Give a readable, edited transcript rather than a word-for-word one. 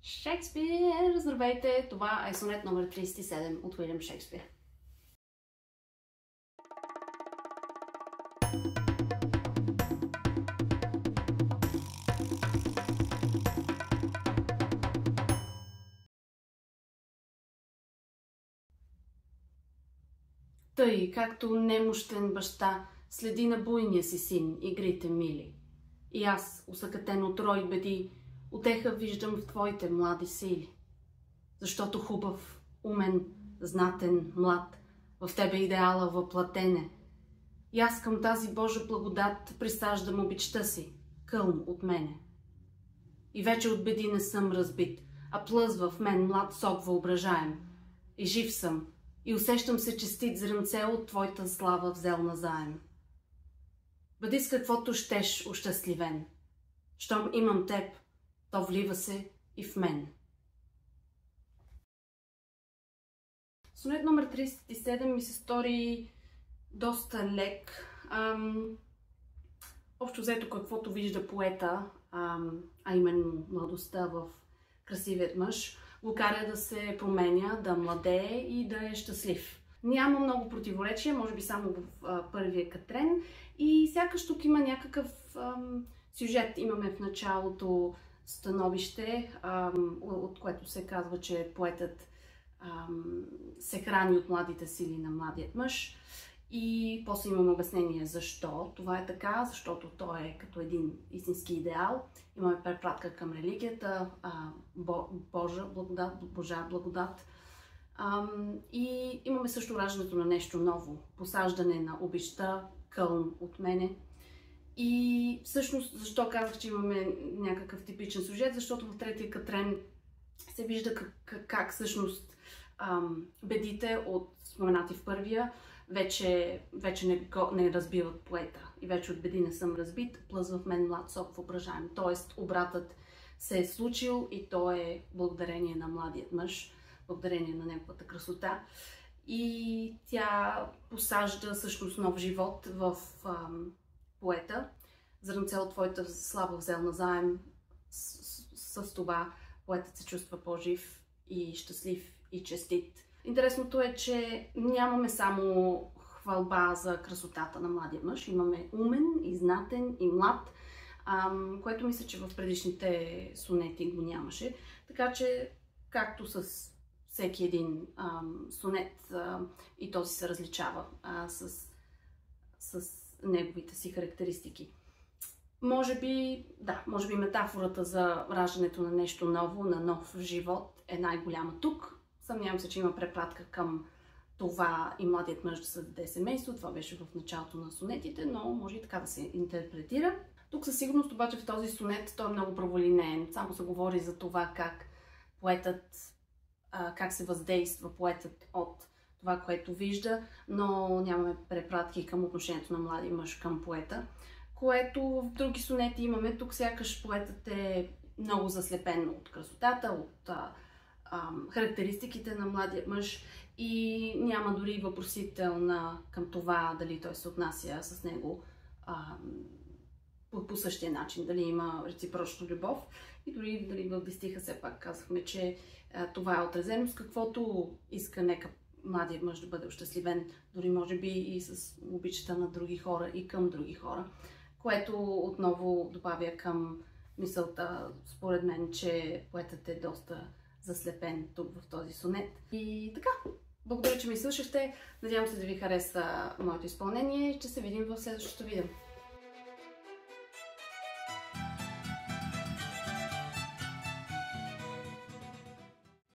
Шекспир! Здравейте! Това е сонет номер 37 от Уилям Шекспир. Тъй, както немощен баща следи на буйния си син игрите мили. И аз, усъкатен от рой беди, утеха виждам в твоите млади сили. Защото хубав, умен, знатен, млад, в тебе идеала въплатене. И аз към тази Божа благодат присаждам обичта си, кълм от мене. И вече от беди не съм разбит, а плъзва в мен млад сок въображаем. И жив съм, и усещам се честит зрънце от твоята слава взел назаем. Бъди с каквото щеш, ощастливен. Щом имам теб, то влива се и в мен. Сонет номер 37 ми се стори доста лек. Общо взето каквото вижда поета, а именно младостта в красивият мъж, го кара да се променя, да младее и да е щастлив. Няма много противоречия, може би само в първия катрен. И сякаш тук има някакъв сюжет. Имаме в началото становище, от което се казва, че поетът се храни от младите сили на младият мъж. И после имаме обяснение защо това е така, защото той е като един истински идеал. Имаме препратка към религията, Божа благодат. И имаме също раждането на нещо ново, посаждане на обичта, кълм от мене. И всъщност, защо казах, че имаме някакъв типичен сюжет? Защото в третия катрен се вижда как всъщност бедите от споменати в първия вече не разбиват поета. И вече от беди не съм разбит, плъзва в мен млад сок въображаем. Тоест обратът се е случил и то е благодарение на младият мъж, благодарение на неговата красота. И тя посажда всъщност нов живот в поета. Зрънце от твоята слава взел назаем. С това поетът се чувства по-жив и щастлив и честит. Интересното е, че нямаме само хвалба за красотата на младия мъж. Имаме умен и знатен и млад, което мисля, че в предишните сонети го нямаше. Така че, както с всеки един сонет, и този се различава с неговите си характеристики. Може би метафората за раждането на нещо ново, на нов живот е най-голяма тук. Съмнявам се, че има препратка към това и младият мъж да създаде семейство. Това беше в началото на сонетите, но може и така да се интерпретира. Тук със сигурност обаче в този сонет той е много праволинеен. Само се говори за това как поетът, как се въздейства поетът от това, което вижда, но нямаме препратки към отношението на младия мъж към поета, което в други сонети имаме. Тук сякаш поетът е много заслепен от красотата, от характеристиките на младия мъж и няма дори въпросителна към това дали той се отнася с него по същия начин, дали има реципрочна любов и дори дали в дистиха все пак казахме, че това е отразено с каквото иска нека младият мъж да бъде щастливен, дори може би и с обичата на други хора и към други хора, което отново добавя към мисълта, според мен, че поетът е доста заслепен тук в този сонет. И така, благодаря, че ме слушахте. Надявам се да ви хареса моето изпълнение и ще се видим в следващото видео.